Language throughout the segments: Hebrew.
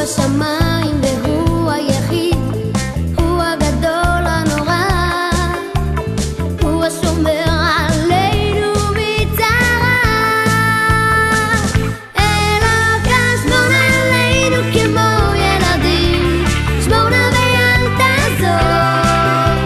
בשמיים והוא היחיד, הוא הגדול הנורא, הוא השומר עלינו מצרה. אלוקה שמור עלינו כמו ילדים, שמור נא ואל תעזוב,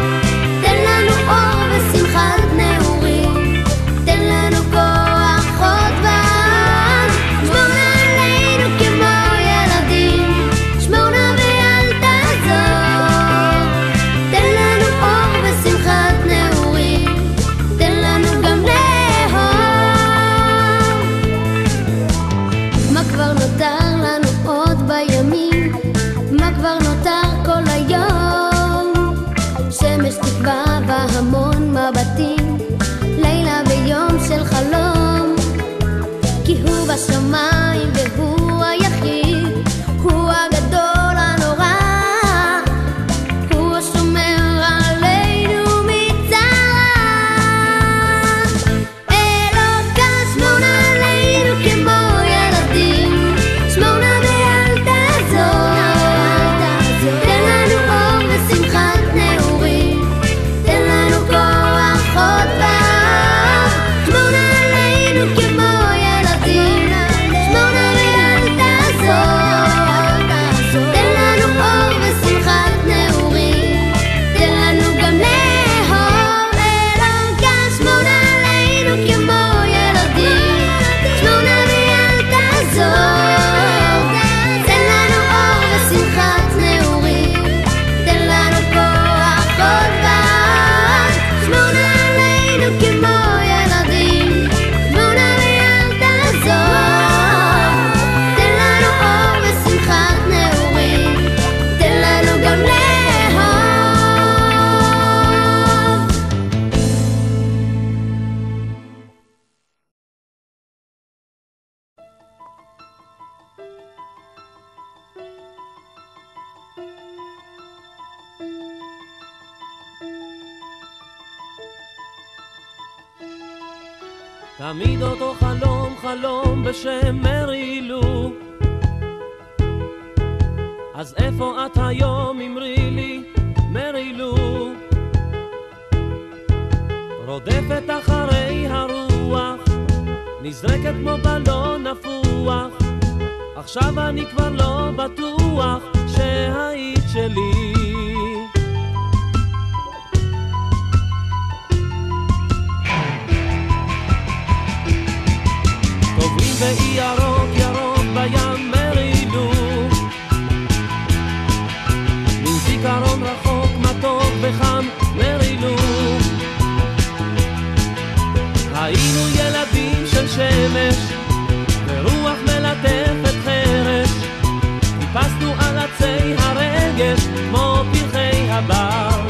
תן לנו אור ושמחת נעורים, תן לנו כוח חוד ועם, שמור נא עלינו כמו ילדים, שמור נא ואל תעזוב, תן לנו אור ושמחת נעורים, תן לנו גם לאהוב. מה כבר נותר לנו עוד בימים, מה כבר נותר כל היום, שמש תקווה בהמון מבטים, לילה ויום של חלום, כי הוא בשמיים והוא היחיד, הוא הגדול הנורא, הוא השומר עלינו מצרה. אלוקה שמור נא עלינו כמו ילדים, שמור נא ואל תעזוב, תן לנו אור ושמחת נעורים, תן לנו כוח חוד ועם, שמור נא עלינו כמו ילדים, שמור נא ואל תעזוב, תן לנו אור ושמחת נעורים, תן לנו גם לאהוב. אלוקה שמור נא עלינו כמו ילדים, שמור נא ואל תעזוב, תן לנו אור ושמחת נעורים, תן לנו כוח חוד ועם, שמור נא עלינו כמו ילדים, שמור נא ואל תעזוב, תן לנו אור ושמחת נעורים, תן לנו גם לאהוב. תמיד אותו חלום, חלום בשם מרילו, אז איפה את היום אמרי לי מרילו? רודפת אחרי הרוח, נזרקת כמו בלון נפוח, עכשיו אני כבר לא בטוח שהיית שלי. טובים ואי ירוק ירוק בים מרילו, מן זיכרון רחוק מתוק וחם מרילו, היינו ילדים של שמש ורוח מלטפת חרש, טיפסנו על עצי הרגש כמו פרחי הבר,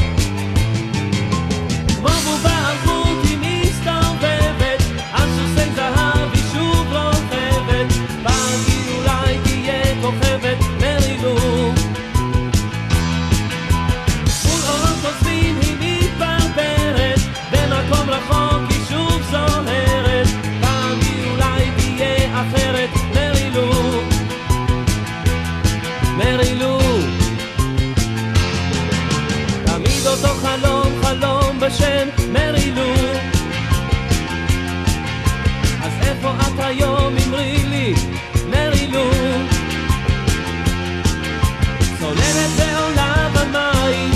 כמו בובה אלחוט היא מסתובבת על סוסי זהב היא שוב רוכבת, פעם היא אולי תהיה כוכבת מרילו, מול אורות חוסמים היא מתברברת, במקום רחוק היא שוב זוהרת, פעם היא אולי תהיה אחרת מרילו, מרילו. תמיד אותו חלום, חלום בשם מרילו, אז איפה את היום אמרי לי מרילו? צוללת ועולה במים,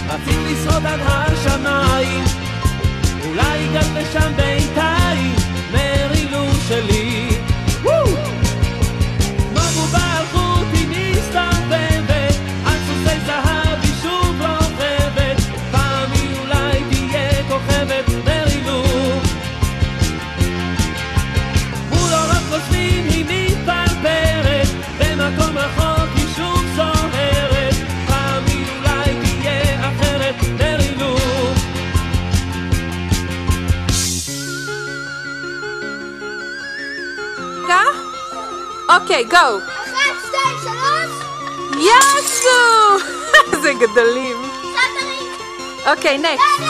רצית לשרוד עד השמיים, אולי גם לשם בינתיים מרילו שלי. כמו בובה אלחוט היא מסתובבת על סוסי זהב היא שוב רוכבת, פעם היא אולי תהיה כוכבת מרילו, מול אורות חושבים היא מתפרפרת, במקום רחוק היא שוב זוהרת, פעם היא אולי תהיה אחרת מרילו. אוקיי, גו. 1, 2, 3. יאסו! איזה גדולים. שטרים. אוקיי, נקסט.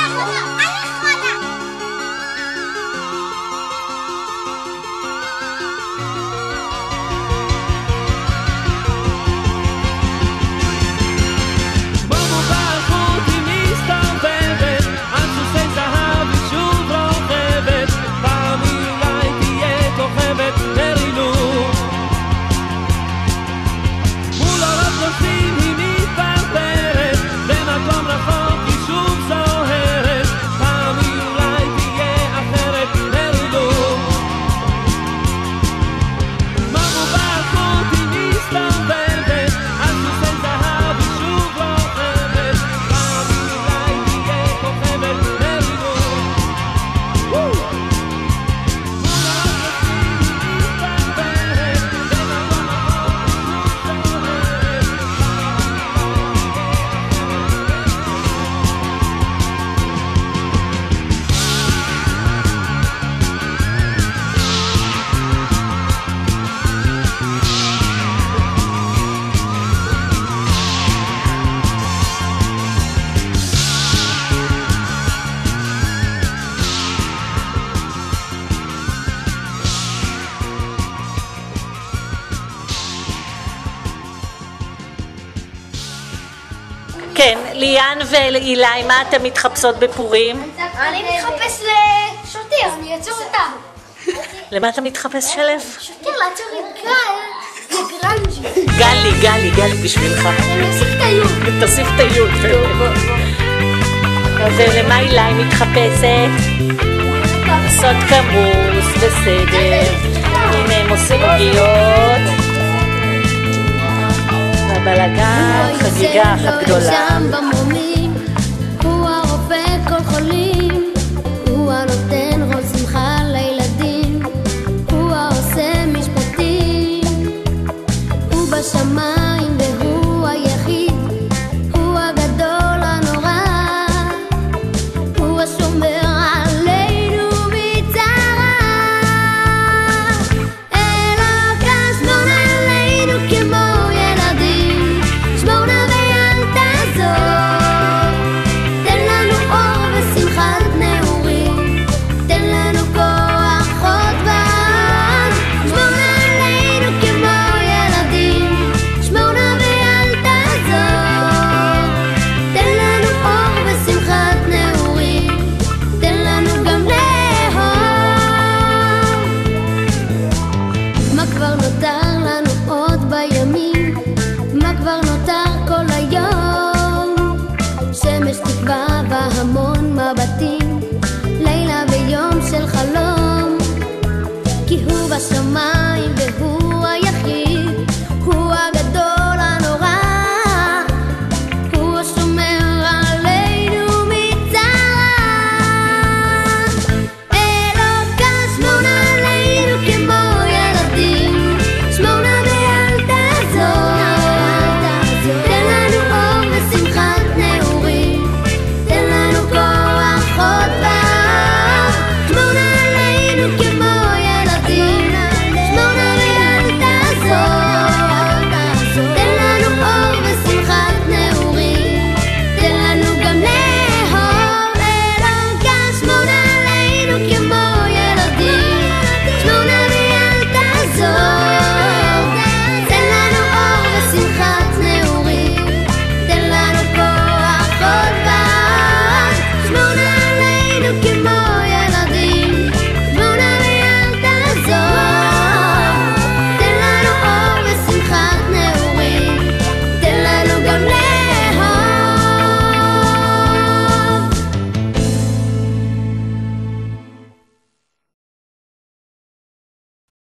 כן, ליאן ואילי, מה אתם מתחפשות בפורים? אני מתחפש לשוטר, אני אעצור אותה. למה אתה מתחפש שלב? שוטר, לעצור את לגרנג'י. גלי בשבילך. אני אוסיף את היוד. תוסיף את היוד. ולמה אילי מתחפשת? לעשות כמוס בסדר. הנה הם עושים עוגיות. בבלגן, חגיגה אחת גדולה.